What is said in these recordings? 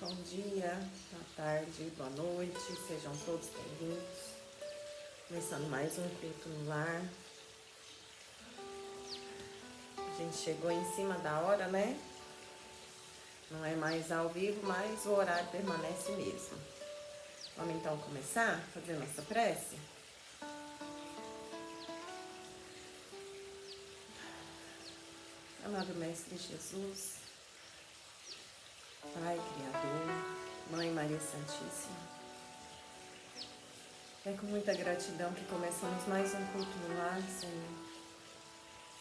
Bom dia, boa tarde, boa noite, sejam todos bem-vindos. Começando mais um culto no lar. A gente chegou em cima da hora, né? Não é mais ao vivo, mas o horário permanece o mesmo. Vamos então começar a fazer nossa prece? Amado Mestre Jesus, Pai Criador, Mãe Maria Santíssima, é com muita gratidão que começamos mais um culto no lar, Senhor,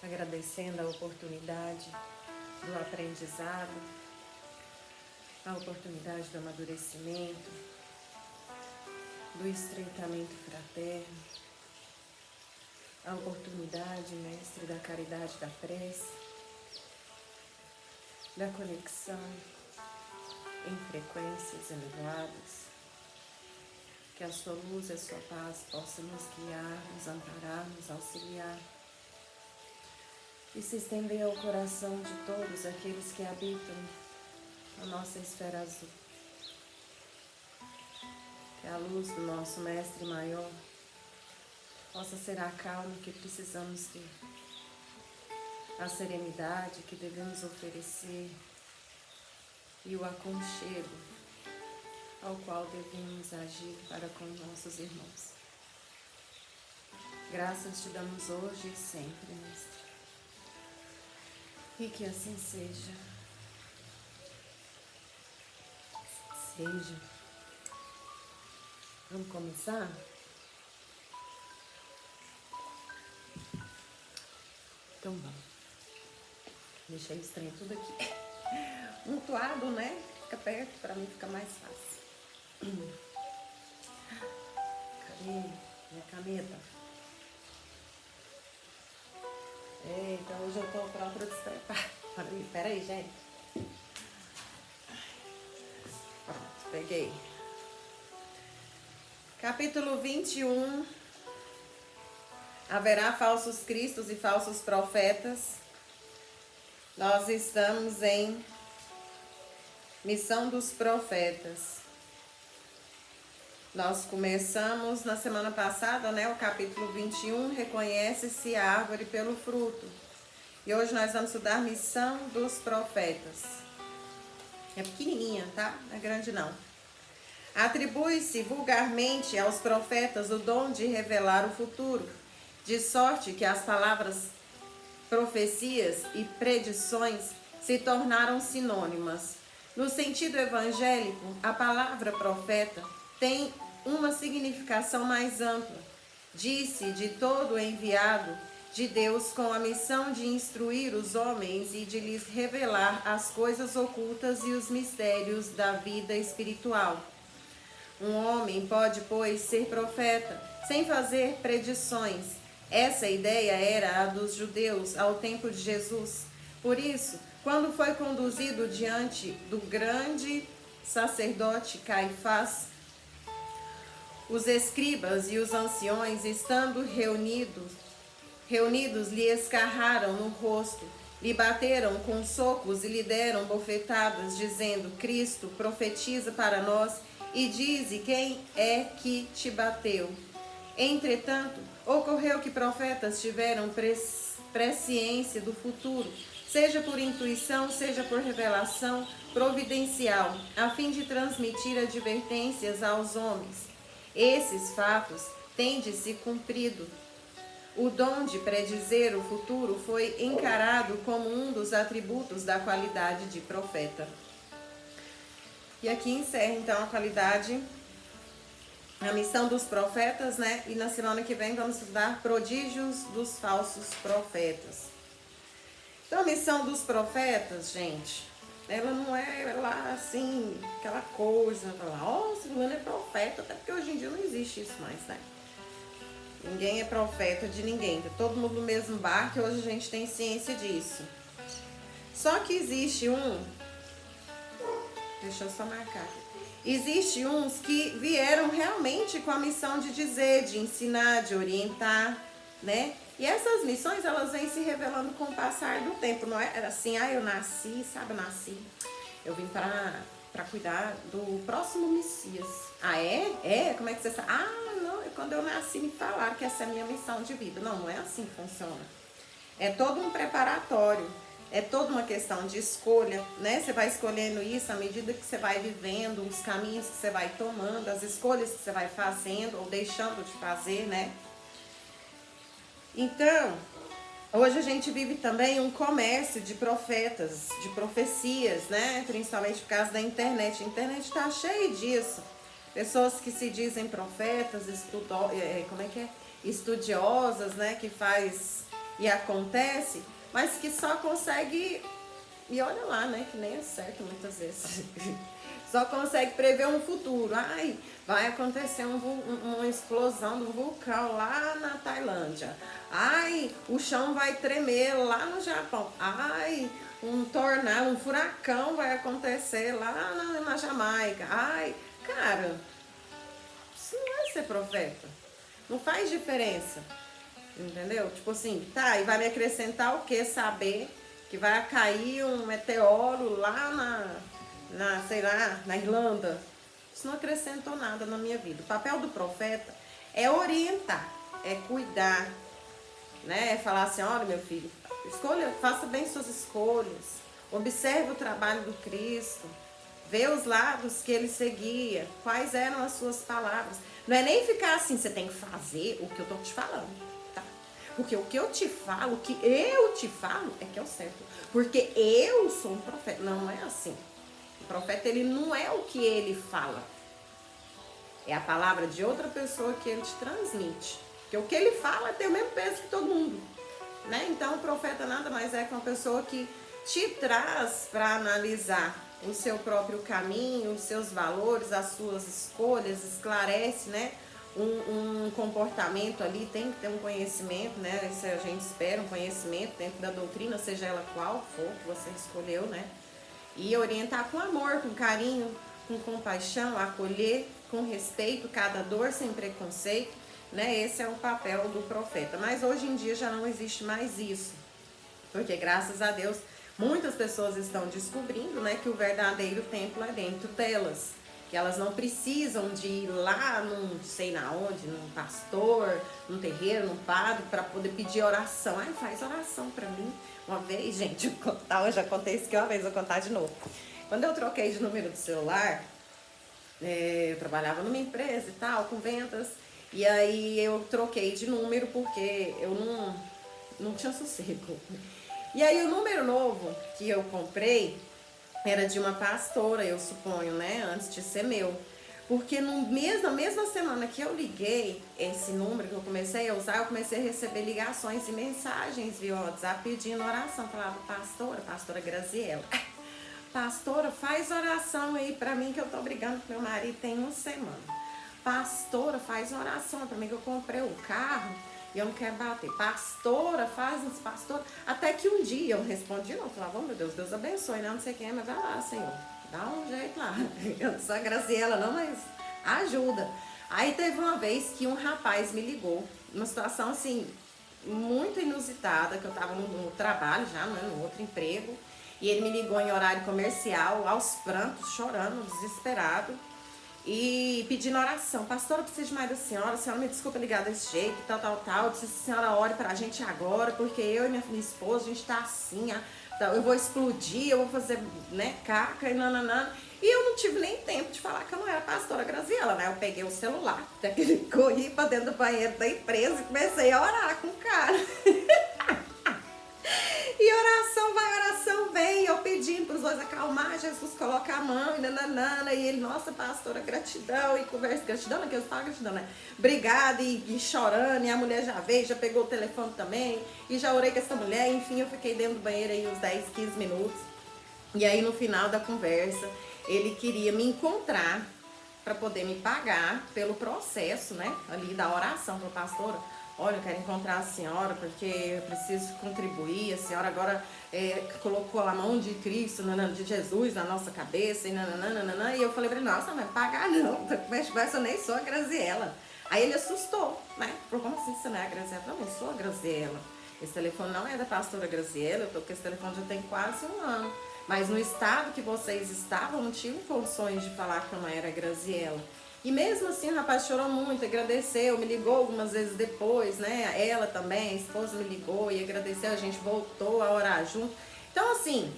agradecendo a oportunidade do aprendizado, a oportunidade do amadurecimento, do estreitamento fraterno, a oportunidade, Mestre, da caridade da prece, da conexão em frequências elevadas, que a sua luz e a sua paz possam nos guiar, nos amparar, nos auxiliar e se estender ao coração de todos aqueles que habitam a nossa esfera azul. Que a luz do nosso Mestre Maior possa ser a calma que precisamos ter, a serenidade que devemos oferecer e o aconchego ao qual devemos agir para com nossos irmãos. Graças te damos hoje e sempre, Mestre. E que assim seja. Vamos começar? Então vamos. Deixei esse trem tudo aqui mutuado, né? Fica perto, para mim fica mais fácil. Cadê minha caneta? Eita, hoje eu tô pronta para desprepar. Peraí, gente. Pronto, peguei. Capítulo 21. Haverá falsos cristos e falsos profetas. Nós estamos em Missão dos Profetas. Nós começamos na semana passada, né? O capítulo 21, reconhece-se a árvore pelo fruto. E hoje nós vamos estudar Missão dos Profetas. É pequenininha, tá? Não é grande não. Atribui-se vulgarmente aos profetas o dom de revelar o futuro, de sorte que as palavras profecias e predições se tornaram sinônimas. No sentido evangélico, a palavra profeta tem uma significação mais ampla. Disse de todo enviado de Deus com a missão de instruir os homens e de lhes revelar as coisas ocultas e os mistérios da vida espiritual. Um homem pode, pois, ser profeta sem fazer predições. Essa ideia era a dos judeus ao tempo de Jesus. Por isso, quando foi conduzido diante do grande sacerdote Caifás, os escribas e os anciões, estando reunidos lhe escarraram no rosto, lhe bateram com socos e lhe deram bofetadas, dizendo: Cristo, profetiza para nós e dize quem é que te bateu. Entretanto, ocorreu que profetas tiveram presciência do futuro, seja por intuição, seja por revelação providencial, a fim de transmitir advertências aos homens. Esses fatos têm de se cumprido. O dom de predizer o futuro foi encarado como um dos atributos da qualidade de profeta. E aqui encerra então a qualidade, a missão dos profetas, né? E na semana que vem vamos estudar prodígios dos falsos profetas. Então a missão dos profetas, gente, ela não é lá assim, aquela coisa, ó, fulano é profeta, até porque hoje em dia não existe isso mais, né? Ninguém é profeta de ninguém, tá todo mundo no mesmo barco, hoje a gente tem ciência disso. Só que existe deixa eu só marcar. Existe uns que vieram realmente com a missão de dizer, de ensinar, de orientar, né? E essas missões, elas vêm se revelando com o passar do tempo, não é? Era assim, eu nasci, sabe, eu nasci. Eu vim para para cuidar do próximo Messias. Ah, é? É? Como é que você sabe? Ah, não, quando eu nasci me falaram que essa é a minha missão de vida. Não, não é assim que funciona. É todo um preparatório, é toda uma questão de escolha, né? Você vai escolhendo isso à medida que você vai vivendo, os caminhos que você vai tomando, as escolhas que você vai fazendo ou deixando de fazer, né? Então, hoje a gente vive também um comércio de profetas, de profecias, né? Principalmente por causa da internet. A internet está cheia disso. Pessoas que se dizem profetas, estudiosas, né? Que faz e acontece, mas que só consegue, e olha lá, né? Que nem é certo muitas vezes. Só consegue prever um futuro. Ai, vai acontecer uma explosão do vulcão lá na Tailândia. Ai, o chão vai tremer lá no Japão. Ai, um tornado, um furacão vai acontecer lá na Jamaica. Ai, cara, isso não é ser profeta. Não faz diferença. Entendeu? Tipo assim, tá, e vai me acrescentar o que? Saber que vai cair um meteoro lá sei lá, na Irlanda. Isso não acrescentou nada na minha vida. O papel do profeta é orientar, é cuidar, né? É falar assim, olha meu filho, escolha, faça bem suas escolhas, observe o trabalho do Cristo, vê os lados que ele seguia, quais eram as suas palavras. Não é nem ficar assim, você tem que fazer o que eu tô te falando. Porque o que eu te falo, o que eu te falo é que é o certo. Porque eu sou um profeta. Não, não é assim. O profeta, ele não é o que ele fala. É a palavra de outra pessoa que ele te transmite. Porque o que ele fala tem o mesmo peso que todo mundo. Né? Então, o profeta nada mais é que uma pessoa que te traz para analisar o seu próprio caminho, os seus valores, as suas escolhas, esclarece, né? Um comportamento ali, tem que ter um conhecimento, né? Isso a gente espera, um conhecimento dentro da doutrina, seja ela qual for que você escolheu, né? E orientar com amor, com carinho, com compaixão, acolher com respeito cada dor sem preconceito, né? Esse é o papel do profeta. Mas hoje em dia já não existe mais isso, porque graças a Deus muitas pessoas estão descobrindo, né, que o verdadeiro templo é dentro delas. Que elas não precisam de ir lá num sei na onde, num pastor, num terreiro, num padre, para poder pedir oração. Ai, faz oração para mim. Uma vez, gente, eu já contei isso aqui uma vez, vou contar de novo. Quando eu troquei de número do celular, eu trabalhava numa empresa e tal, com vendas, e aí eu troquei de número porque eu não tinha sossego. E aí o número novo que eu comprei era de uma pastora, eu suponho, né? Antes de ser meu. Porque na mesma semana que eu liguei esse número que eu comecei a usar, eu comecei a receber ligações e mensagens via WhatsApp pedindo oração. Falava, pastora Graziela, pastora, faz oração aí pra mim que eu tô brigando com meu marido tem uma semana. Pastora, faz oração pra mim que eu comprei o carro e eu não quero bater. Pastora, faz isso, pastora. Até que um dia eu respondi, não, falava, oh, meu Deus, Deus abençoe, né? Não sei quem é, mas vai lá, Senhor. Dá um jeito lá. Eu não sou a Graziela, não, mas ajuda. Aí teve uma vez que um rapaz me ligou, uma situação assim, muito inusitada, que eu tava no trabalho já, né, no outro emprego. E ele me ligou em horário comercial, aos prantos, chorando, desesperado. E pedindo oração, pastora, eu preciso mais da senhora, a senhora me desculpa ligar desse jeito, tal, eu preciso que a senhora ore pra gente agora, porque eu e minha esposa, a gente tá assim, eu vou explodir, eu vou fazer, né, caca e nananã. E eu não tive nem tempo de falar que eu não era a pastora Graziela, né, eu peguei o celular, corri pra dentro do banheiro da empresa e comecei a orar com o cara. E oração vai, oração vem, eu pedindo para os dois acalmar, Jesus coloca a mão e nananana, e ele, nossa pastora, gratidão, e conversa, gratidão, não é que eu falo gratidão, né? Obrigada, e chorando, e a mulher já veio, já pegou o telefone também, e já orei com essa mulher, enfim, eu fiquei dentro do banheiro aí uns 10, 15 minutos, e aí no final da conversa, ele queria me encontrar para poder me pagar pelo processo, né, ali da oração para pastora. Olha, eu quero encontrar a senhora porque eu preciso contribuir. A senhora agora colocou a mão de Cristo, de Jesus na nossa cabeça. E eu falei pra ele, nossa, não vai pagar não. Mas eu nem sou a Graziela. Aí ele assustou, né? Falou, como assim você não é a Graziela? Não, eu sou a Graziela. Esse telefone não é da pastora Graziela. Eu tô com esse telefone já tem quase um ano. Mas no estado que vocês estavam, não tinham condições de falar que a mãe era Graziela. E mesmo assim o rapaz chorou muito, agradeceu, me ligou algumas vezes depois, né? Ela também, a esposa me ligou e agradeceu, a gente voltou a orar junto. Então assim,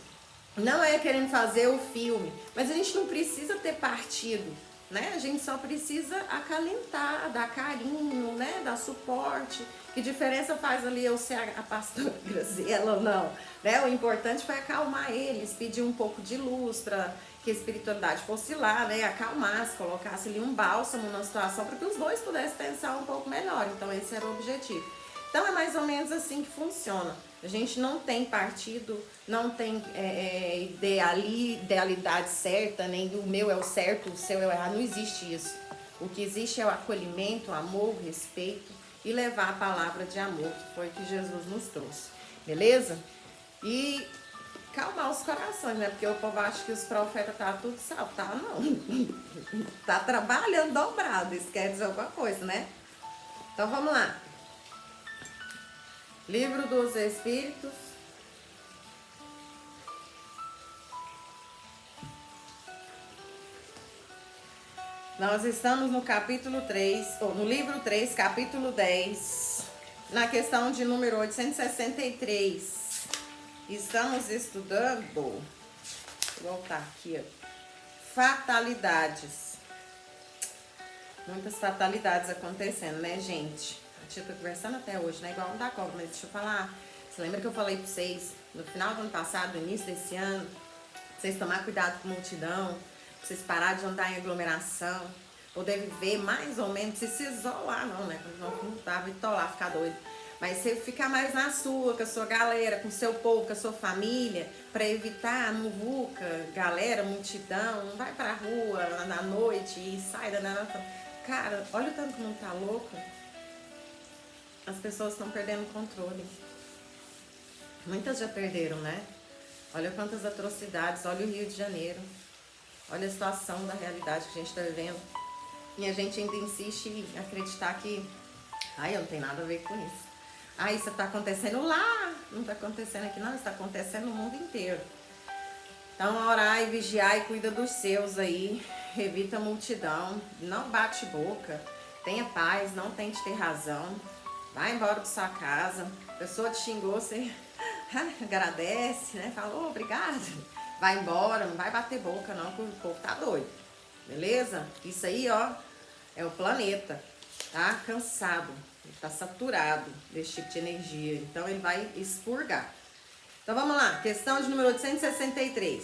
não é querendo fazer o filme, mas a gente não precisa ter partido, né? A gente só precisa acalentar, dar carinho, né? Dar suporte. Que diferença faz ali eu ser a pastora Graziela ou não, né? O importante foi acalmar eles, pedir um pouco de luz para que a espiritualidade fosse lá, né? Acalmasse, colocasse ali um bálsamo na situação para que os dois pudessem pensar um pouco melhor. Então esse era o objetivo. Então é mais ou menos assim que funciona. A gente não tem partido, não tem idealidade certa, nem o meu é o certo, o seu é o errado. Não existe isso. O que existe é o acolhimento, o amor, o respeito e levar a palavra de amor, que foi o que Jesus nos trouxe. Beleza? E calmar os corações, né? Porque o povo acha que os profetas tá tudo salvo. Tá não. Tá trabalhando dobrado. Isso quer dizer alguma coisa, né? Então vamos lá. Livro dos Espíritos. Nós estamos no capítulo 3, ou no livro 3, capítulo 10, na questão de número 863. Estamos estudando, vou voltar aqui, ó, fatalidades. Muitas fatalidades acontecendo, né, gente? A tia tá conversando até hoje, né? Igual não dá conta, mas deixa eu falar. Você lembra que eu falei pra vocês, no final do ano passado, no início desse ano, pra vocês tomar cuidado com multidão, pra vocês pararem de andar em aglomeração, poder viver mais ou menos, se isolar não, né? Quando não tava itolar, ficar doido. Mas você ficar mais na sua, com a sua galera, com o seu povo, com a sua família, para evitar a muvuca, galera, multidão, não vai pra rua na noite e sai da nada. Cara, olha o tanto que não tá louco. As pessoas estão perdendo o controle. Muitas já perderam, né? Olha quantas atrocidades, olha o Rio de Janeiro. Olha a situação da realidade que a gente está vivendo. E a gente ainda insiste em acreditar que ai, eu não tenho nada a ver com isso. Ah, isso está acontecendo lá. Não está acontecendo aqui não, está acontecendo no mundo inteiro. Então, orar e vigiar e cuida dos seus aí. Evita a multidão. Não bate boca. Tenha paz, não tente ter razão. Vai embora de sua casa. A pessoa te xingou, você agradece, né? Falou, obrigado. Vai embora, não vai bater boca não, que o povo tá doido. Beleza? Isso aí, ó, é o planeta. Tá cansado. Ele tá saturado desse tipo de energia. Então ele vai expurgar. Então vamos lá, questão de número 863.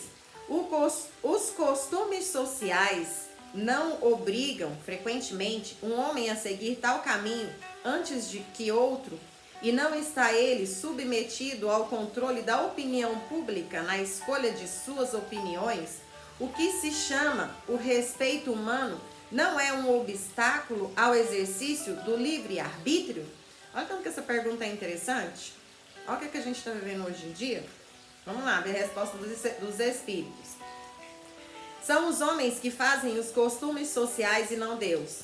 Os costumes sociais não obrigam frequentemente um homem a seguir tal caminho antes de que outro, e não está ele submetido ao controle da opinião pública na escolha de suas opiniões? O que se chama o respeito humano não é um obstáculo ao exercício do livre-arbítrio? Olha como que essa pergunta é interessante. Olha o que a gente está vivendo hoje em dia. Vamos lá, ver a resposta dos espíritos. São os homens que fazem os costumes sociais e não Deus.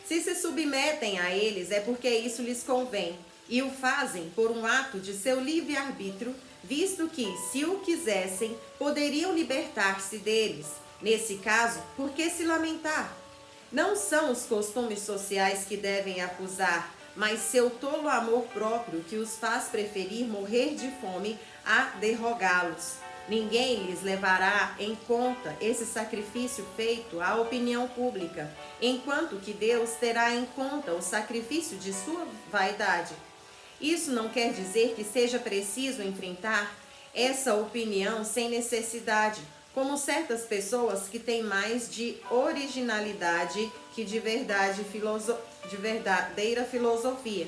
Se submetem a eles é porque isso lhes convém, e o fazem por um ato de seu livre-arbítrio, visto que, se o quisessem, poderiam libertar-se deles. Nesse caso, por que se lamentar? Não são os costumes sociais que devem acusar, mas seu tolo amor próprio que os faz preferir morrer de fome a derrogá-los. Ninguém lhes levará em conta esse sacrifício feito à opinião pública, enquanto que Deus terá em conta o sacrifício de sua vaidade. Isso não quer dizer que seja preciso enfrentar essa opinião sem necessidade, como certas pessoas que têm mais de originalidade que de verdadeira filosofia.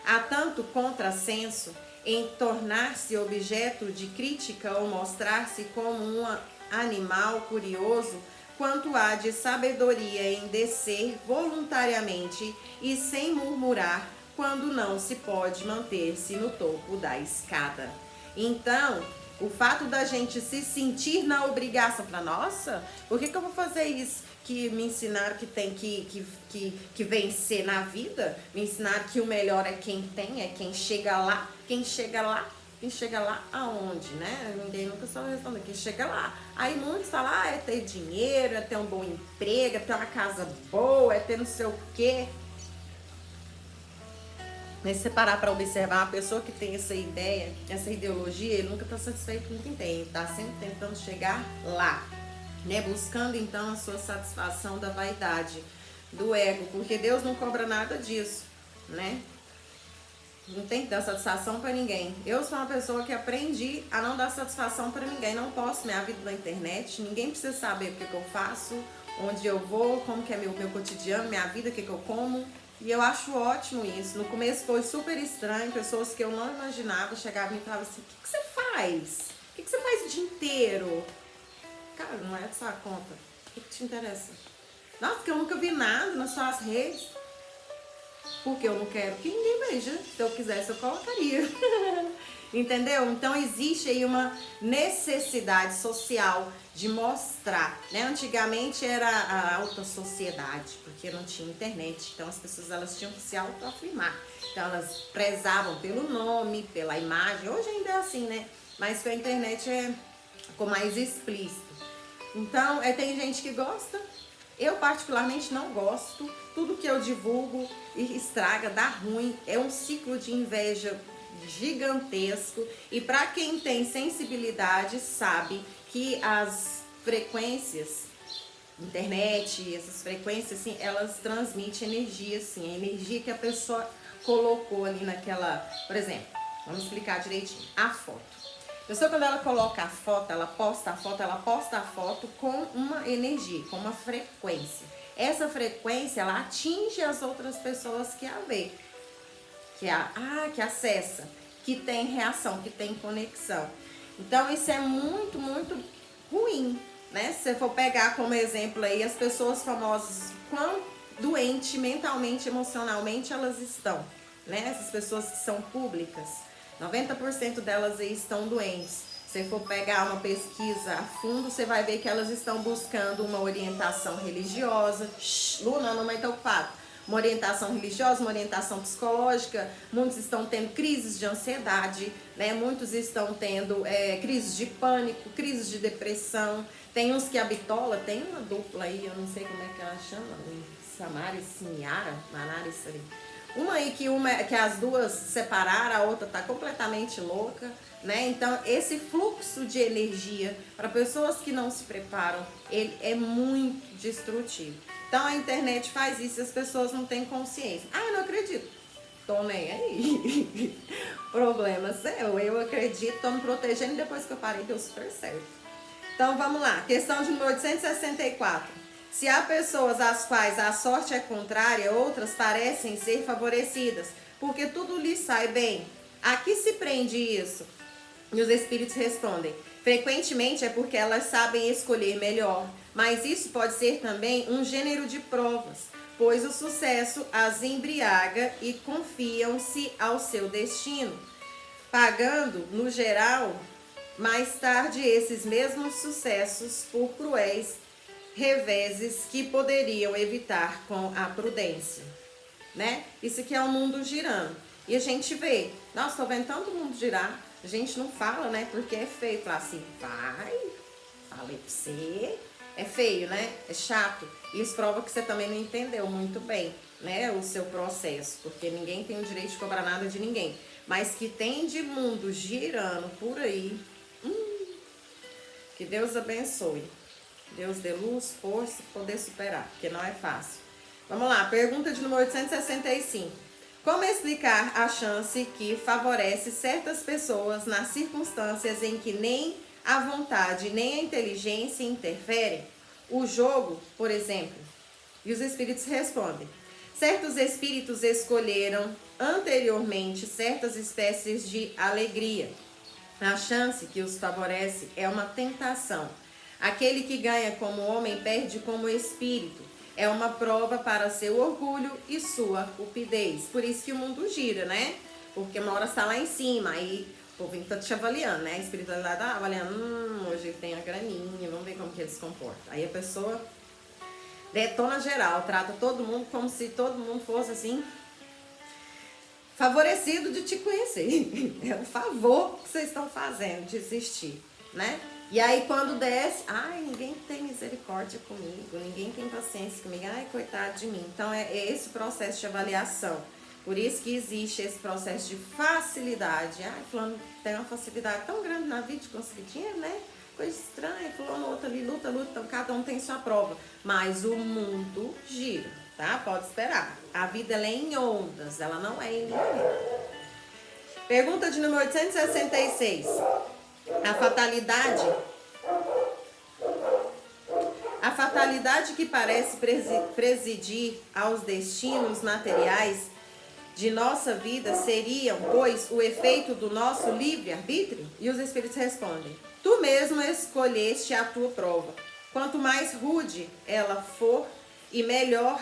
Há tanto contrassenso em tornar-se objeto de crítica ou mostrar-se como um animal curioso, quanto há de sabedoria em descer voluntariamente e sem murmurar quando não se pode manter-se no topo da escada. Então, o fato da gente se sentir na obrigação, para nossa, por que eu vou fazer isso? Que me ensinaram que tem que vencer na vida, me ensinaram que o melhor é quem tem, é quem chega lá. Quem chega lá Quem chega lá aonde, né? Ninguém nunca só responde. Quem chega lá. Aí muitos falam, é ter dinheiro, é ter um bom emprego, é ter uma casa boa, é ter não sei o quê. Mas se você parar para observar, uma pessoa que tem essa ideia, essa ideologia, ele nunca está satisfeito com o que tem. Ele está sempre tentando chegar lá, né? Buscando então a sua satisfação da vaidade, do ego, porque Deus não cobra nada disso, né? Não tem que dar satisfação para ninguém. Eu sou uma pessoa que aprendi a não dar satisfação para ninguém. Não posto minha vida na internet. Ninguém precisa saber o que eu faço, onde eu vou, como que é meu cotidiano, minha vida, o que eu como. E eu acho ótimo isso. No começo foi super estranho. Pessoas que eu não imaginava chegavam e falavam assim, o que você faz? O que você faz o dia inteiro? Cara, não é dessa conta. O que te interessa? Nossa, porque eu nunca vi nada nas suas redes. Porque eu não quero que ninguém veja. Se eu quisesse, eu colocaria. Entendeu? Então existe aí uma necessidade social de mostrar, né? Antigamente era a alta sociedade, porque não tinha internet. Então as pessoas elas tinham que se autoafirmar. Então elas prezavam pelo nome, pela imagem. Hoje ainda é assim, né? Mas com a internet ficou mais explícito. Então tem gente que gosta. Eu particularmente não gosto. Tudo que eu divulgo e estraga, dá ruim. É um ciclo de inveja gigantesco. E para quem tem sensibilidade sabe que as frequências, internet, essas frequências, assim, elas transmitem energia, assim, a energia que a pessoa colocou ali naquela, por exemplo, vamos explicar direitinho, a foto. A pessoa quando ela coloca a foto, ela posta a foto com uma energia, com uma frequência. Essa frequência, ela atinge as outras pessoas que a vê, que acessa, que tem reação, que tem conexão. Então isso é muito, muito ruim, né? Se você for pegar como exemplo aí, as pessoas famosas, quão doentes mentalmente, emocionalmente elas estão, né? Essas pessoas que são públicas, 90% delas aí estão doentes. Se for pegar uma pesquisa a fundo, você vai ver que elas estão buscando uma orientação religiosa. Luna, não está ocupado. Uma orientação religiosa, uma orientação psicológica. Muitos estão tendo crises de ansiedade, né? Muitos estão tendo crises de pânico, crises de depressão. Tem uns que a bitola, tem uma dupla aí, eu não sei como é que ela chama, Samara e Sinhara, Manara ali. Uma aí que as duas separaram, a outra tá completamente louca, né? Então, esse fluxo de energia para pessoas que não se preparam, ele é muito destrutivo. Então, a internet faz isso e as pessoas não têm consciência. Ah, eu não acredito. Tô nem aí. Problema seu. Eu acredito, tô me protegendo e depois que eu parei deu super certo. Então, vamos lá. Questão de número 864. Se há pessoas às quais a sorte é contrária, outras parecem ser favorecidas, porque tudo lhes sai bem. A que se prende isso? E os espíritos respondem: frequentemente é porque elas sabem escolher melhor, mas isso pode ser também um gênero de provas, pois o sucesso as embriaga e confiam-se ao seu destino, pagando, no geral, mais tarde esses mesmos sucessos por cruéis reveses que poderiam evitar com a prudência, né? Isso aqui é o mundo girando. E a gente vê, nossa, tô vendo tanto mundo girar, a gente não fala, né? Porque é feio. Falar assim, falei pra você, é feio, né? É chato. Isso prova que você também não entendeu muito bem, né? O seu processo, porque ninguém tem o direito de cobrar nada de ninguém. Mas que tem de mundo girando por aí, que Deus abençoe. Deus dê luz, força, poder superar, porque não é fácil. Vamos lá, pergunta de número 865. Como explicar a chance que favorece certas pessoas nas circunstâncias em que nem a vontade nem a inteligência interferem? O jogo, por exemplo. E os espíritos respondem: certos espíritos escolheram anteriormente certas espécies de alegria. A chance que os favorece é uma tentação. Aquele que ganha como homem perde como espírito. É uma prova para seu orgulho e sua cupidez. Por isso que o mundo gira, né? Porque uma hora está lá em cima, aí o povo tá te avaliando, né? A espiritualidade tá avaliando, hoje ele tem a graninha, vamos ver como que ele se comporta. Aí a pessoa detona geral, trata todo mundo como se todo mundo fosse assim, favorecido de te conhecer. É o favor que vocês estão fazendo de existir, né? E aí quando desce, ai, ninguém tem misericórdia comigo, ninguém tem paciência comigo, ai, coitado de mim. Então é esse processo de avaliação. Por isso que existe esse processo de facilidade. Ai, fulano tem uma facilidade tão grande na vida de conseguir dinheiro, né? Coisa estranha, fulano outro ali luta, então cada um tem sua prova. Mas o mundo gira, tá? Pode esperar. A vida ela é em ondas, ela não é em linha. Pergunta de número 866. A fatalidade que parece presidir aos destinos materiais de nossa vida seriam, pois, o efeito do nosso livre-arbítrio? E os Espíritos respondem: tu mesmo escolheste a tua prova. Quanto mais rude ela for e melhor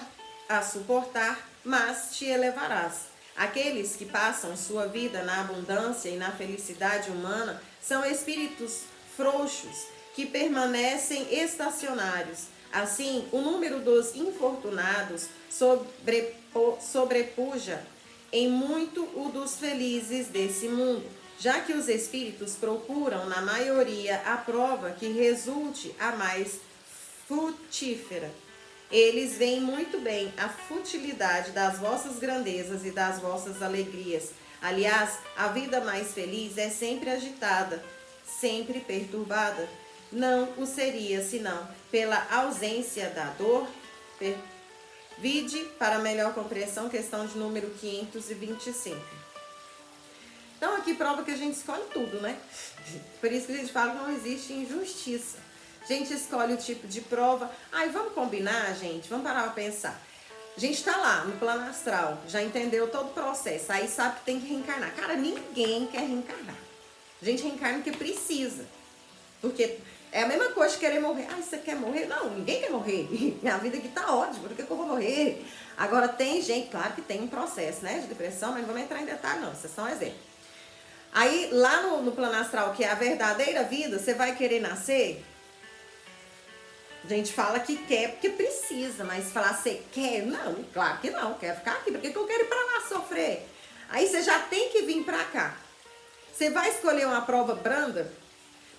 a suportar, mais te elevarás. Aqueles que passam sua vida na abundância e na felicidade humana são espíritos frouxos que permanecem estacionários. Assim, o número dos infortunados sobrepuja em muito o dos felizes desse mundo, já que os espíritos procuram, na maioria, a prova que resulte a mais frutífera. Eles veem muito bem a futilidade das vossas grandezas e das vossas alegrias. Aliás, a vida mais feliz é sempre agitada, sempre perturbada. Não o seria, senão pela ausência da dor. Vide, para melhor compreensão, questão de número 525. Então, aqui prova que a gente escolhe tudo, né? Por isso que a gente fala que não existe injustiça. A gente escolhe o tipo de prova. Ai, vamos combinar, gente? Vamos parar para pensar. A gente tá lá no plano astral, já entendeu todo o processo, aí sabe que tem que reencarnar. Cara, ninguém quer reencarnar. A gente reencarna porque precisa. Porque é a mesma coisa de querer morrer. Ah, você quer morrer? Não, ninguém quer morrer. Minha vida aqui tá ótima, por que eu vou morrer? Agora tem gente, claro que tem um processo, né, de depressão, mas não vamos entrar em detalhe não, isso é só um exemplo. Aí lá no plano astral, que é a verdadeira vida, você vai querer nascer? A gente fala que quer porque precisa, mas falar você quer? Não, claro que não, quero ficar aqui, por que eu quero ir pra lá sofrer? Aí você já tem que vir pra cá. Você vai escolher uma prova branda?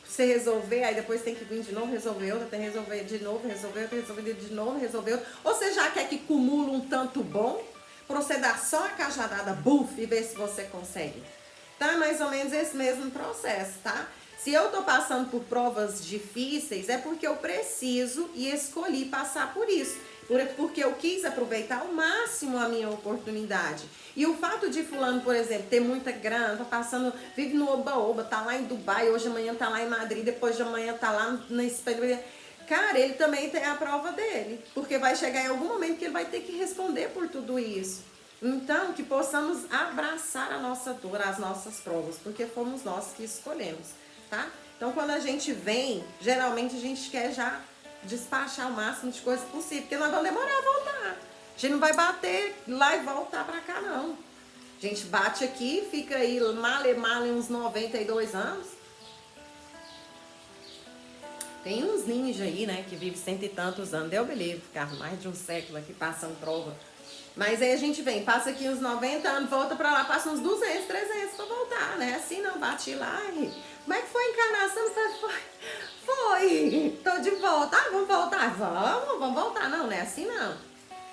Você resolver, aí depois tem que vir de novo, resolver outra, tem que resolver de novo, resolver outra, resolver de novo, resolver outra. Ou você já quer que cumule um tanto bom, pra você dar só a cajadada, buf, e ver se você consegue. Tá? Mais ou menos esse mesmo processo, tá? Se eu tô passando por provas difíceis, é porque eu preciso e escolhi passar por isso. Porque eu quis aproveitar ao máximo a minha oportunidade. E o fato de fulano, por exemplo, ter muita grana, tá passando, vive no oba-oba, tá lá em Dubai, hoje amanhã tá lá em Madrid, depois de amanhã tá lá na Espanha. Cara, ele também tem a prova dele. Porque vai chegar em algum momento que ele vai ter que responder por tudo isso. Então, que possamos abraçar a nossa dor, as nossas provas, porque fomos nós que escolhemos, tá? Então, quando a gente vem, geralmente a gente quer já despachar o máximo de coisas possível, porque nós vamos demorar a voltar. A gente não vai bater lá e voltar pra cá, não. A gente bate aqui, fica aí male uns 92 anos. Tem uns ninjas aí, né, que vivem 100 e tantos anos. Deu beleza, ficar mais de um século aqui passando prova. Mas aí a gente vem, passa aqui uns 90 anos, volta pra lá, passa uns 200, 300 pra voltar, né? Assim não, bati lá e... Como é que foi a encarnação? Foi, tô de volta. Ah, vamos voltar? Vamos voltar. Não, não é assim não.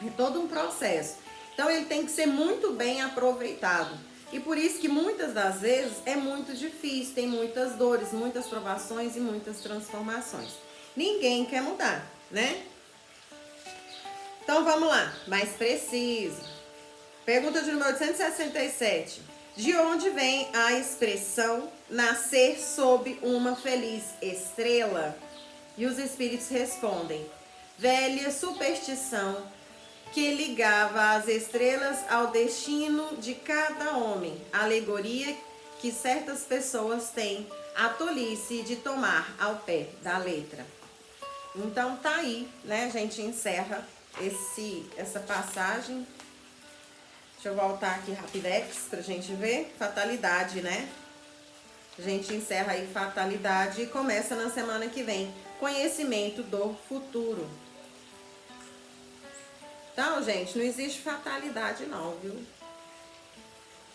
É todo um processo. Então ele tem que ser muito bem aproveitado. E por isso que muitas das vezes é muito difícil, tem muitas dores, muitas provações e muitas transformações. Ninguém quer mudar, né? Então vamos lá, mais preciso. Pergunta de número 867. De onde vem a expressão nascer sob uma feliz estrela? E os espíritos respondem: velha superstição que ligava as estrelas ao destino de cada homem. Alegoria que certas pessoas têm a tolice de tomar ao pé da letra. Então tá aí, né? A gente encerra essa passagem. Deixa eu voltar aqui rapidex pra gente ver. Fatalidade, né? A gente encerra aí fatalidade e começa na semana que vem. Conhecimento do futuro. Então, gente, não existe fatalidade não, viu?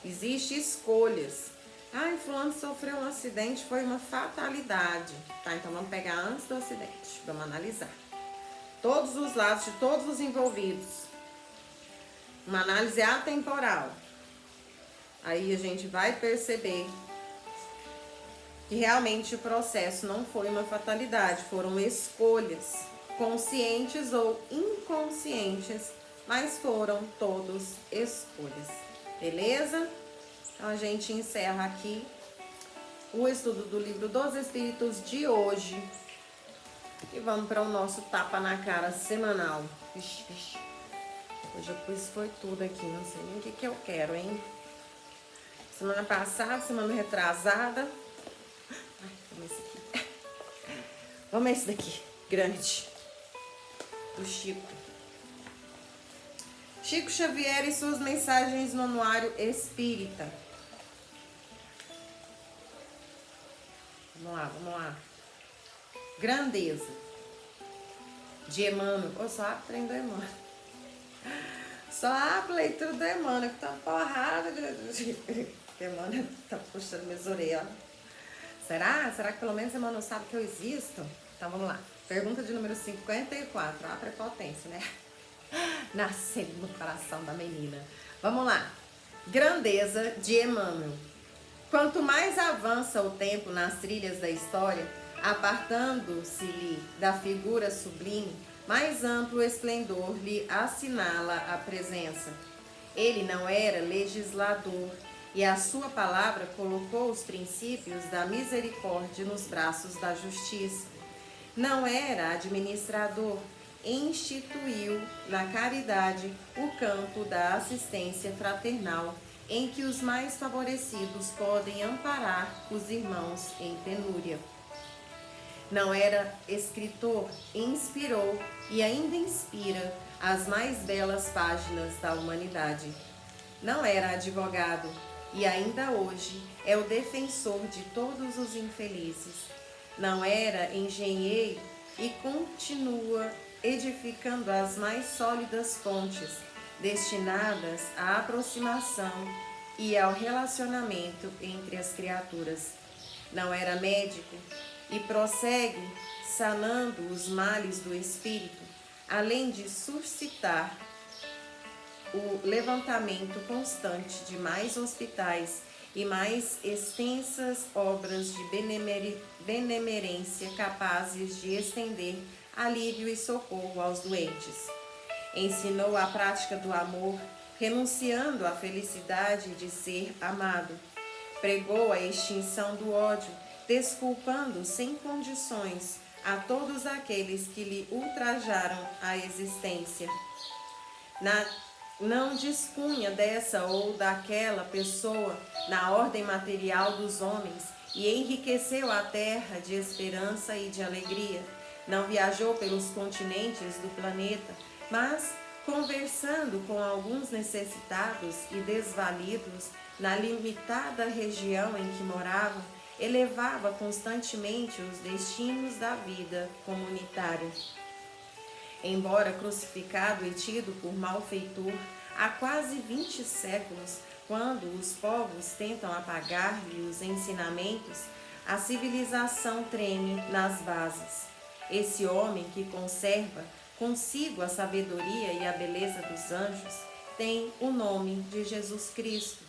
Existem escolhas. Ai, fulano sofreu um acidente, foi uma fatalidade. Tá, então vamos pegar antes do acidente. Vamos analisar todos os lados de todos os envolvidos. Uma análise atemporal. Aí a gente vai perceber que realmente o processo não foi uma fatalidade, foram escolhas, conscientes ou inconscientes, mas foram todos escolhas. Beleza? Então a gente encerra aqui o estudo do livro dos Espíritos de hoje. E vamos para o nosso tapa na cara semanal. Vixe, vixe. Hoje eu pus foi tudo aqui, não sei nem o que eu quero, hein? Semana passada, semana retrasada. Ai, vamos esse aqui. Vamos esse daqui, grande. Do Chico. Chico Xavier e suas mensagens no Anuário Espírita. Vamos lá. Grandeza. De Emmanuel. Ou só aprendo Emmanuel. Só a leitura do Emmanuel, que tá uma porrada de... Emmanuel tá puxando minhas orelhas. Será que pelo menos Emmanuel sabe que eu existo? Então vamos lá. Pergunta de número 54. A prepotência, né? Nascendo no coração da menina. Vamos lá. Grandeza de Emmanuel. Quanto mais avança o tempo nas trilhas da história, apartando-se-lhe da figura sublime, mais amplo esplendor lhe assinala a presença. Ele não era legislador, e a sua palavra colocou os princípios da misericórdia nos braços da justiça. Não era administrador, instituiu na caridade o campo da assistência fraternal, em que os mais favorecidos podem amparar os irmãos em penúria. Não era escritor, inspirou e ainda inspira as mais belas páginas da humanidade. Não era advogado e ainda hoje é o defensor de todos os infelizes. Não era engenheiro e continua edificando as mais sólidas pontes, destinadas à aproximação e ao relacionamento entre as criaturas. Não era médico e prossegue sanando os males do espírito, além de suscitar o levantamento constante de mais hospitais e mais extensas obras de benemerência capazes de estender alívio e socorro aos doentes. Ensinou a prática do amor, renunciando à felicidade de ser amado. Pregou a extinção do ódio, desculpando sem condições a todos aqueles que lhe ultrajaram a existência. Não dispunha dessa ou daquela pessoa na ordem material dos homens e enriqueceu a terra de esperança e de alegria. Não viajou pelos continentes do planeta, mas, conversando com alguns necessitados e desvalidos na limitada região em que moravam, elevava constantemente os destinos da vida comunitária. Embora crucificado e tido por malfeitor há quase 20 séculos, quando os povos tentam apagar-lhe os ensinamentos, a civilização treme nas bases. Esse homem que conserva consigo a sabedoria e a beleza dos anjos tem o nome de Jesus Cristo.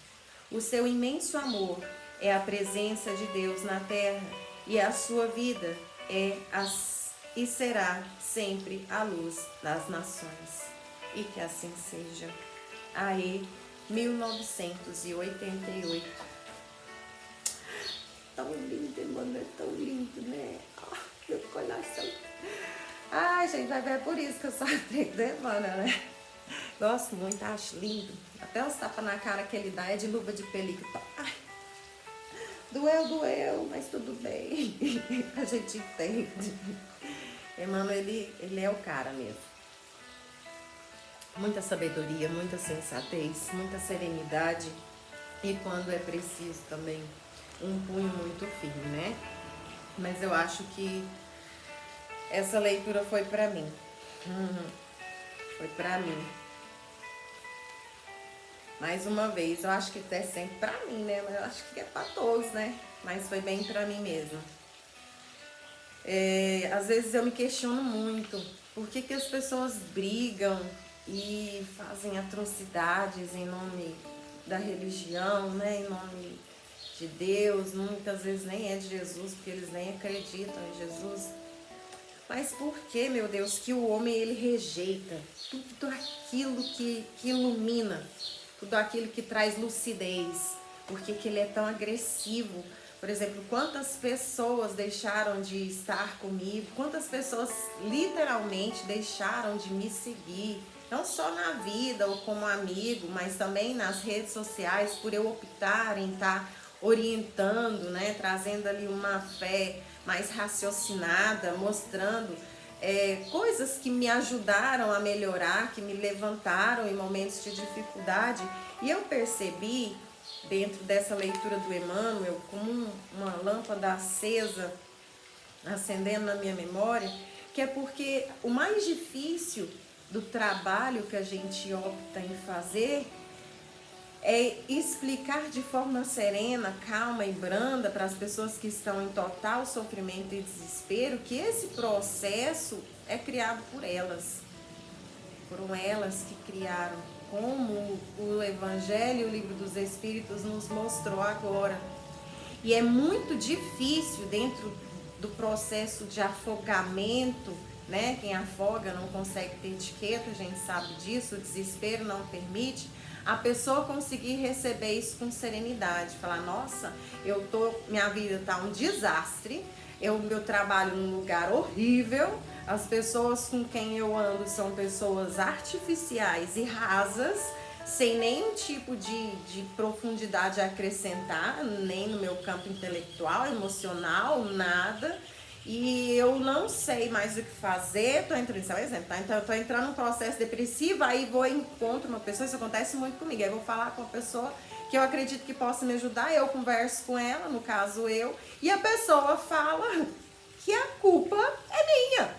O seu imenso amor é a presença de Deus na terra e a sua vida é e será sempre a luz das nações. E que assim seja. Aê, 1988. Tão lindo, mano, é tão lindo, né? Oh, meu coração. Ai, gente, vai ver, é por isso que eu só aprendo, mano, né? Gosto muito, acho lindo. Até os tapas na cara que ele dá é de luva de película. Ai, doeu, mas tudo bem. A gente entende. Emmanuel, ele é o cara mesmo. Muita sabedoria, muita sensatez, muita serenidade e, quando é preciso, também um punho muito firme, né? Mas eu acho que essa leitura foi pra mim. Foi pra mim. Mais uma vez, eu acho que é sempre pra mim, né? Mas eu acho que é pra todos, né? Mas foi bem pra mim mesmo. Às vezes eu me questiono muito por que as pessoas brigam e fazem atrocidades em nome da religião, né? Em nome de Deus, muitas vezes nem é de Jesus, porque eles nem acreditam em Jesus. Mas por que, meu Deus, que o homem ele rejeita tudo aquilo que ilumina, tudo aquilo que traz lucidez? Por que ele é tão agressivo? Por exemplo, quantas pessoas deixaram de estar comigo? Quantas pessoas literalmente deixaram de me seguir? Não só na vida ou como amigo, mas também nas redes sociais, por eu optar em estar orientando, né, trazendo ali uma fé mais raciocinada, mostrando coisas que me ajudaram a melhorar, que me levantaram em momentos de dificuldade. E eu percebi, dentro dessa leitura do Emmanuel, como uma lâmpada acesa, acendendo na minha memória, que é porque o mais difícil do trabalho que a gente opta em fazer é explicar de forma serena, calma e branda para as pessoas que estão em total sofrimento e desespero que esse processo é criado por elas. Foram elas que criaram, como o Evangelho e o Livro dos Espíritos nos mostrou agora. E é muito difícil dentro do processo de afogamento, né? Quem afoga não consegue ter etiqueta, a gente sabe disso, o desespero não permite a pessoa conseguir receber isso com serenidade, falar, nossa, minha vida tá um desastre, meu trabalho num lugar horrível, as pessoas com quem eu ando são pessoas artificiais e rasas, sem nenhum tipo de profundidade a acrescentar, nem no meu campo intelectual, emocional, nada. E eu não sei mais o que fazer, tô entrando, isso é um exemplo, tá? Então eu tô entrando num processo depressivo, aí vou e encontro uma pessoa, isso acontece muito comigo, aí eu vou falar com uma pessoa que eu acredito que possa me ajudar, eu converso com ela, no caso eu, e a pessoa fala que a culpa é minha.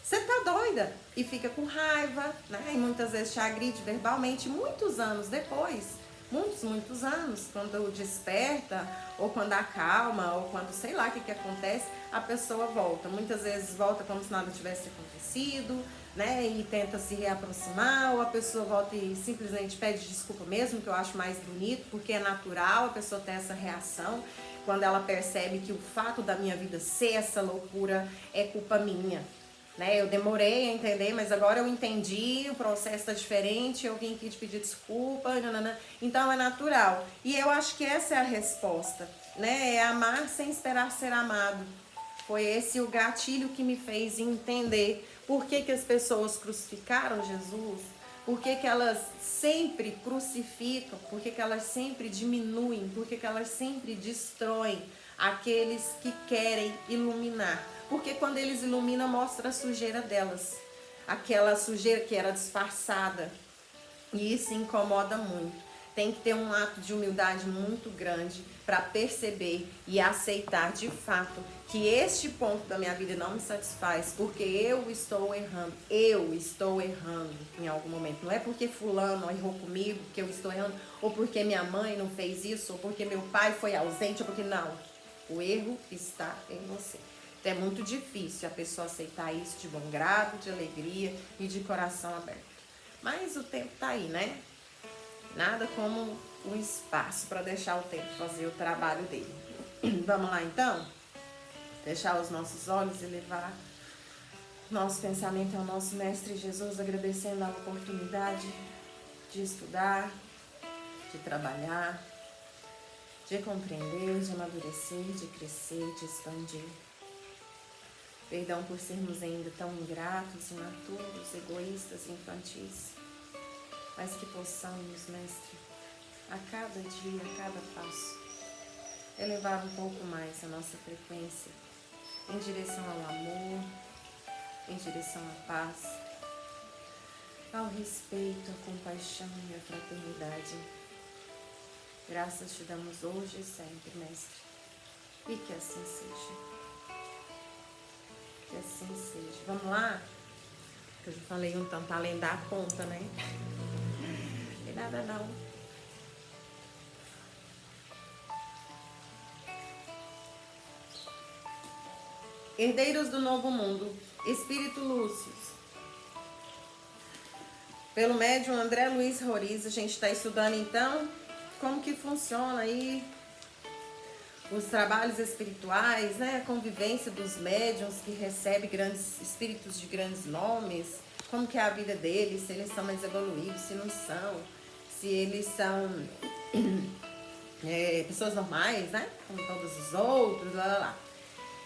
Você tá doida? E fica com raiva, né? E muitas vezes te agride verbalmente, muitos anos depois, muitos anos, quando desperta, ou quando acalma, ou quando sei lá o que acontece, a pessoa volta. Muitas vezes volta como se nada tivesse acontecido, né? E tenta se reaproximar, ou a pessoa volta e simplesmente pede desculpa mesmo, que eu acho mais bonito, porque é natural a pessoa ter essa reação, quando ela percebe que o fato da minha vida ser essa loucura é culpa minha. Né? Eu demorei a entender, mas agora eu entendi, o processo está diferente, eu vim aqui te pedir desculpa, nanana. Então é natural. E eu acho que essa é a resposta, né? É amar sem esperar ser amado. Foi esse o gatilho que me fez entender por que as pessoas crucificaram Jesus, por que elas sempre crucificam, por que elas sempre diminuem, por que elas sempre destroem aqueles que querem iluminar. Porque quando eles iluminam, mostra a sujeira delas. Aquela sujeira que era disfarçada. E isso incomoda muito. Tem que ter um ato de humildade muito grande para perceber e aceitar de fato que este ponto da minha vida não me satisfaz, porque eu estou errando. Eu estou errando em algum momento. Não é porque fulano errou comigo que eu estou errando, ou porque minha mãe não fez isso, ou porque meu pai foi ausente, ou porque não. O erro está em você. Então é muito difícil a pessoa aceitar isso de bom grado, de alegria e de coração aberto. Mas o tempo tá aí, né? Nada como um espaço para deixar o tempo fazer o trabalho dele. Vamos lá então? Deixar os nossos olhos e levar nosso pensamento ao nosso Mestre Jesus, agradecendo a oportunidade de estudar, de trabalhar, de compreender, de amadurecer, de crescer, de expandir. Perdão por sermos ainda tão ingratos, imaturos, egoístas, infantis, mas que possamos, Mestre, a cada dia, a cada passo, elevar um pouco mais a nossa frequência em direção ao amor, em direção à paz, ao respeito, à compaixão e à fraternidade. Graças te damos hoje e sempre, Mestre, e que assim seja. Que assim seja. Vamos lá? Eu já falei um tanto além da conta, né? nada não. Herdeiros do Novo Mundo, Espírito Lúcio. Pelo médium André Luiz Roriz, a gente está estudando então como que funciona aí os trabalhos espirituais, né? A convivência dos médiuns que recebem grandes espíritos de grandes nomes, como que é a vida deles, se eles são mais evoluídos, se não são, se eles são pessoas normais, né? Como todos os outros, lá, lá, lá.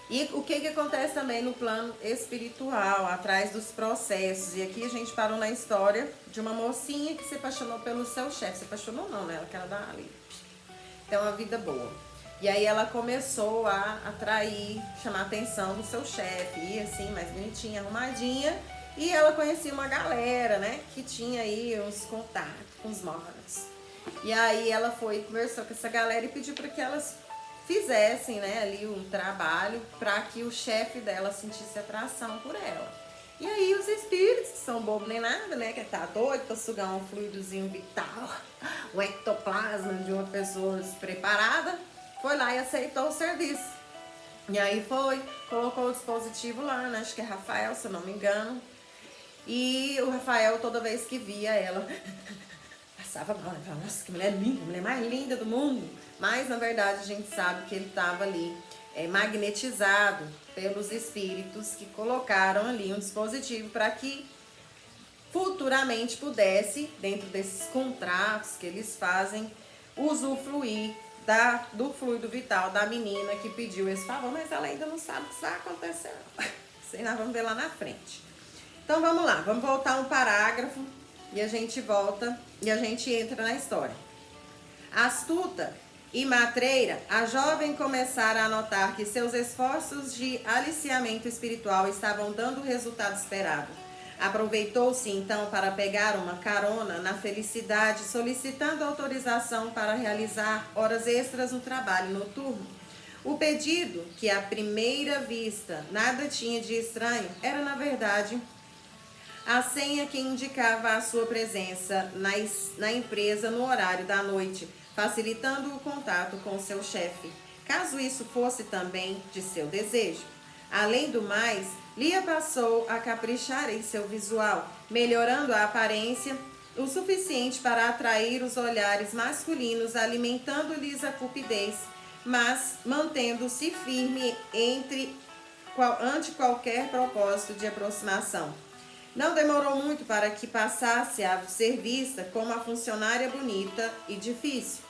E o que acontece também no plano espiritual, atrás dos processos. E aqui a gente parou na história de uma mocinha que se apaixonou pelo seu chefe. Se apaixonou não, né? Ela quer dar ali. Tem uma vida boa. E aí ela começou a atrair, chamar a atenção do seu chefe. E assim, mais bonitinha, arrumadinha. E ela conhecia uma galera, né? Que tinha aí uns contatos com os mortos. E aí ela foi, conversou com essa galera e pediu para que elas fizessem, né, ali um trabalho para que o chefe dela sentisse atração por ela. E aí os espíritos, que são bobos nem nada, né, que tá doido para sugar um fluidozinho vital, o ectoplasma de uma pessoa despreparada, foi lá e aceitou o serviço. E aí foi, colocou o dispositivo lá, né, acho que é Rafael, se eu não me engano. E o Rafael, toda vez que via ela, passava mal, ele falava, nossa, que mulher linda, a mulher mais linda do mundo. Mas, na verdade, a gente sabe que ele estava ali magnetizado pelos espíritos que colocaram ali um dispositivo para que futuramente pudesse, dentro desses contratos que eles fazem, usufruir do fluido vital da menina que pediu esse favor, mas ela ainda não sabe o que está acontecendo. Isso aí nós vamos ver lá na frente. Então, vamos lá, vamos voltar um parágrafo e a gente volta e a gente entra na história. Astuta e matreira, a jovem começara a notar que seus esforços de aliciamento espiritual estavam dando o resultado esperado. Aproveitou-se então para pegar uma carona na felicidade, solicitando autorização para realizar horas extras no trabalho noturno. O pedido, que à primeira vista nada tinha de estranho, era na verdade a senha que indicava a sua presença na empresa no horário da noite, facilitando o contato com seu chefe, caso isso fosse também de seu desejo. Além do mais, Lia passou a caprichar em seu visual, melhorando a aparência o suficiente para atrair os olhares masculinos, alimentando-lhes a cupidez, mas mantendo-se firme ante qualquer propósito de aproximação. Não demorou muito para que passasse a ser vista como a funcionária bonita e difícil.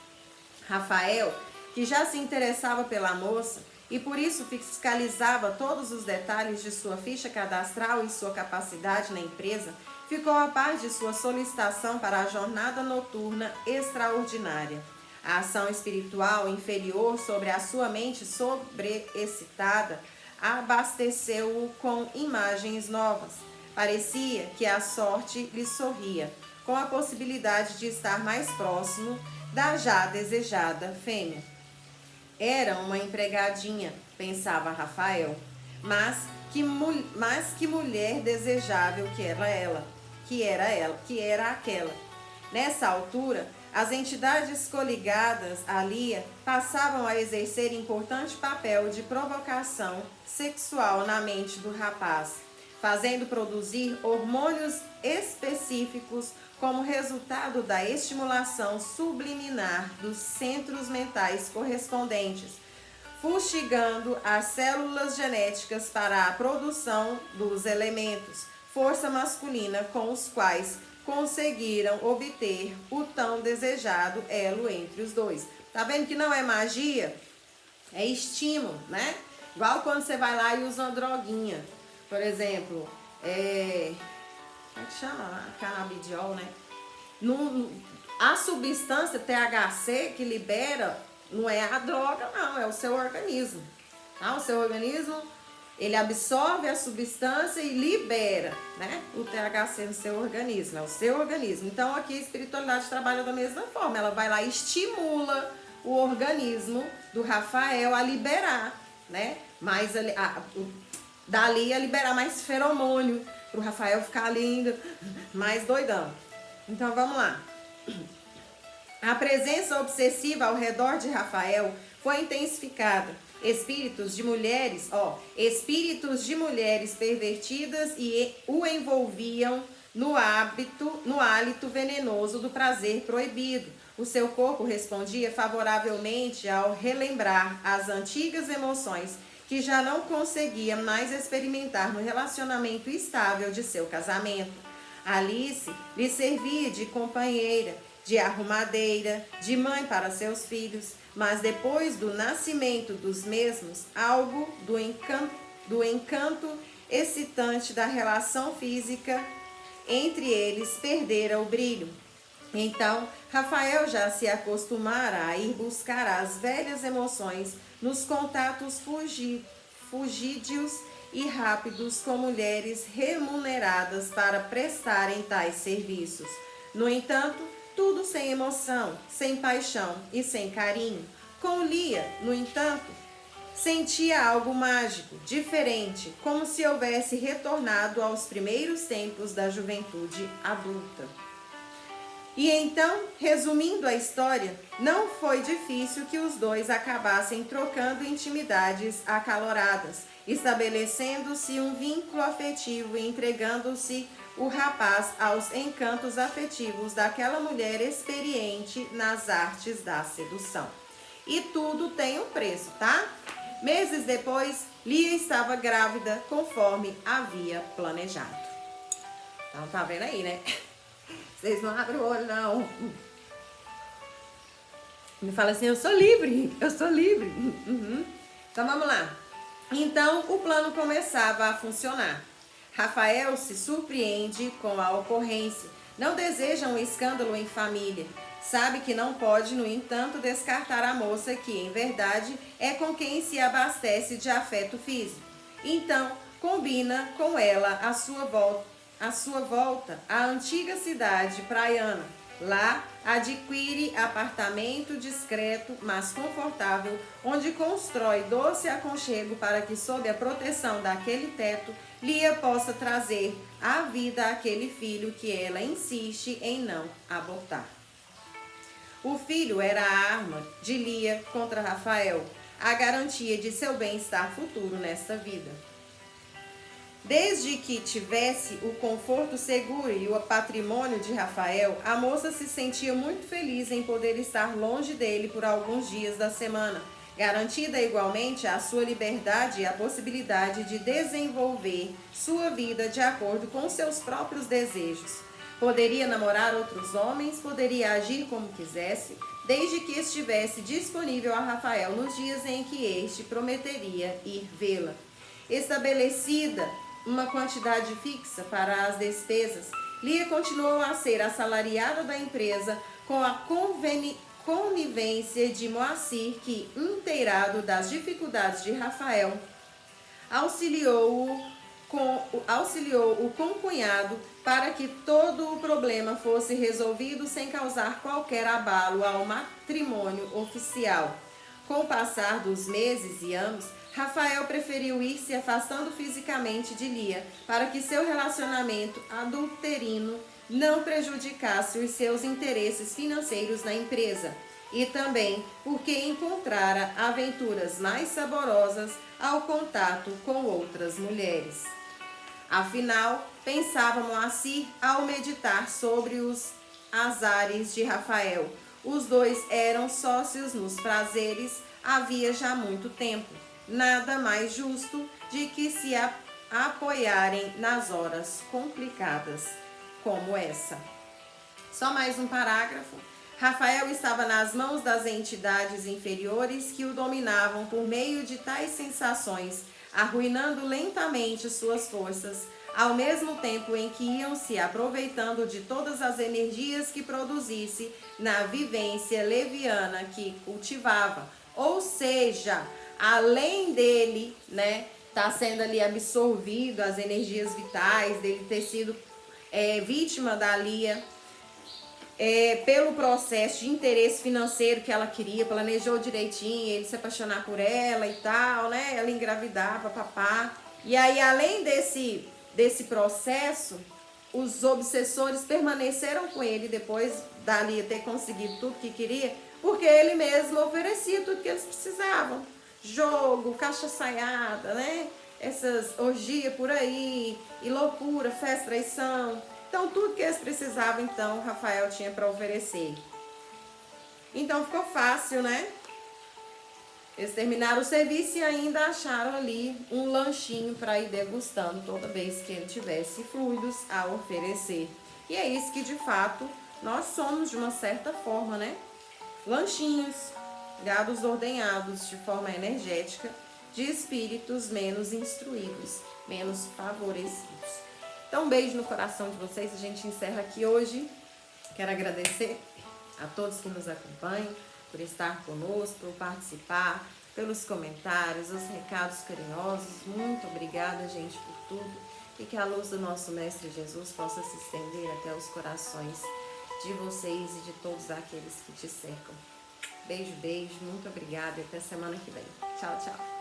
Rafael, que já se interessava pela moça e por isso fiscalizava todos os detalhes de sua ficha cadastral e sua capacidade na empresa, ficou a par de sua solicitação para a jornada noturna extraordinária. A ação espiritual inferior sobre a sua mente sobreexcitada abasteceu-o com imagens novas. Parecia que a sorte lhe sorria, com a possibilidade de estar mais próximo da já desejada fêmea. Era uma empregadinha, pensava Rafael, mas que mulher desejável que era aquela. Nessa altura, as entidades coligadas a Lia passavam a exercer importante papel de provocação sexual na mente do rapaz, fazendo produzir hormônios específicos como resultado da estimulação subliminar dos centros mentais correspondentes, fustigando as células genéticas para a produção dos elementos, força masculina com os quais conseguiram obter o tão desejado elo entre os dois. Tá vendo que não é magia? É estímulo, né? Igual quando você vai lá e usa uma droguinha. Por exemplo, como é que chama? Canabidiol, né? A substância THC que libera não é a droga, não, é o seu organismo. Tá? O seu organismo, ele absorve a substância e libera, né, o THC no seu organismo, é o seu organismo. Então aqui a espiritualidade trabalha da mesma forma, ela vai lá e estimula o organismo do Rafael a liberar, né, dali a liberar mais feromônio, pro Rafael ficar lindo, mais doidão. Então vamos lá. A presença obsessiva ao redor de Rafael foi intensificada. Espíritos de mulheres pervertidas e o envolviam no hálito venenoso do prazer proibido. O seu corpo respondia favoravelmente ao relembrar as antigas emoções que já não conseguia mais experimentar no relacionamento estável de seu casamento. Alice lhe servia de companheira, de arrumadeira, de mãe para seus filhos, mas depois do nascimento dos mesmos, algo do encanto excitante da relação física entre eles perdera o brilho. Então, Rafael já se acostumara a ir buscar as velhas emoções nos contatos fugídios e rápidos com mulheres remuneradas para prestarem tais serviços. No entanto, tudo sem emoção, sem paixão e sem carinho. Com Lia, no entanto, sentia algo mágico, diferente, como se houvesse retornado aos primeiros tempos da juventude adulta. E então, resumindo a história, não foi difícil que os dois acabassem trocando intimidades acaloradas, estabelecendo-se um vínculo afetivo e entregando-se o rapaz aos encantos afetivos daquela mulher experiente nas artes da sedução. E tudo tem um preço, tá? Meses depois, Lia estava grávida conforme havia planejado. Então tá vendo aí, né? Vocês não abrem o olho, não. Me fala assim, eu sou livre. Uhum. Então vamos lá. Então o plano começava a funcionar. Rafael se surpreende com a ocorrência. Não deseja um escândalo em família. Sabe que não pode, no entanto, descartar a moça que, em verdade, é com quem se abastece de afeto físico. Então, combina com ela a sua volta à antiga cidade praiana. Lá, adquire apartamento discreto, mas confortável, onde constrói doce aconchego para que, sob a proteção daquele teto, Lia possa trazer à vida aquele filho que ela insiste em não abortar. O filho era a arma de Lia contra Rafael, a garantia de seu bem-estar futuro nesta vida. Desde que tivesse o conforto seguro e o patrimônio de Rafael, a moça se sentia muito feliz em poder estar longe dele por alguns dias da semana, garantida igualmente a sua liberdade e a possibilidade de desenvolver sua vida de acordo com seus próprios desejos. Poderia namorar outros homens, poderia agir como quisesse, desde que estivesse disponível a Rafael nos dias em que este prometeria ir vê-la. Estabelecida uma quantidade fixa para as despesas, Lia continuou a ser assalariada da empresa com a conivência de Moacir, que, inteirado das dificuldades de Rafael, auxiliou o concunhado para que todo o problema fosse resolvido sem causar qualquer abalo ao matrimônio oficial. Com o passar dos meses e anos, Rafael preferiu ir se afastando fisicamente de Lia para que seu relacionamento adulterino não prejudicasse os seus interesses financeiros na empresa, e também porque encontrara aventuras mais saborosas ao contato com outras mulheres. Afinal, pensava Moacir ao meditar sobre os azares de Rafael. Os dois eram sócios nos prazeres havia já muito tempo. Nada mais justo de que se apoiarem nas horas complicadas como essa. Só mais um parágrafo. Rafael estava nas mãos das entidades inferiores que o dominavam por meio de tais sensações, arruinando lentamente suas forças, ao mesmo tempo em que iam se aproveitando de todas as energias que produzisse na vivência leviana que cultivava. Ou seja, além dele, tá sendo ali absorvido as energias vitais, dele ter sido vítima da Lia, pelo processo de interesse financeiro que ela queria, planejou direitinho, ele se apaixonar por ela e tal, ela engravidar, papapá. E aí, além desse processo, os obsessores permaneceram com ele depois dali ter conseguido tudo que queria, porque ele mesmo oferecia tudo que eles precisavam. Jogo, cachaçaiada, né? Essas orgias por aí, e loucura, festa, traição. Então, tudo que eles precisavam, então, Rafael tinha para oferecer. Então, ficou fácil, né? Eles terminaram o serviço e ainda acharam ali um lanchinho para ir degustando toda vez que ele tivesse fluidos a oferecer. E é isso que, de fato, nós somos de uma certa forma, né? Lanchinhos, gados ordenhados de forma energética, de espíritos menos instruídos, menos favorecidos. Então, um beijo no coração de vocês. A gente encerra aqui hoje. Quero agradecer a todos que nos acompanham, por estar conosco, por participar, pelos comentários, os recados carinhosos. Muito obrigada, gente, por tudo. E que a luz do nosso Mestre Jesus possa se estender até os corações de vocês e de todos aqueles que te cercam. Beijo, beijo, muito obrigada e até semana que vem. Tchau, tchau.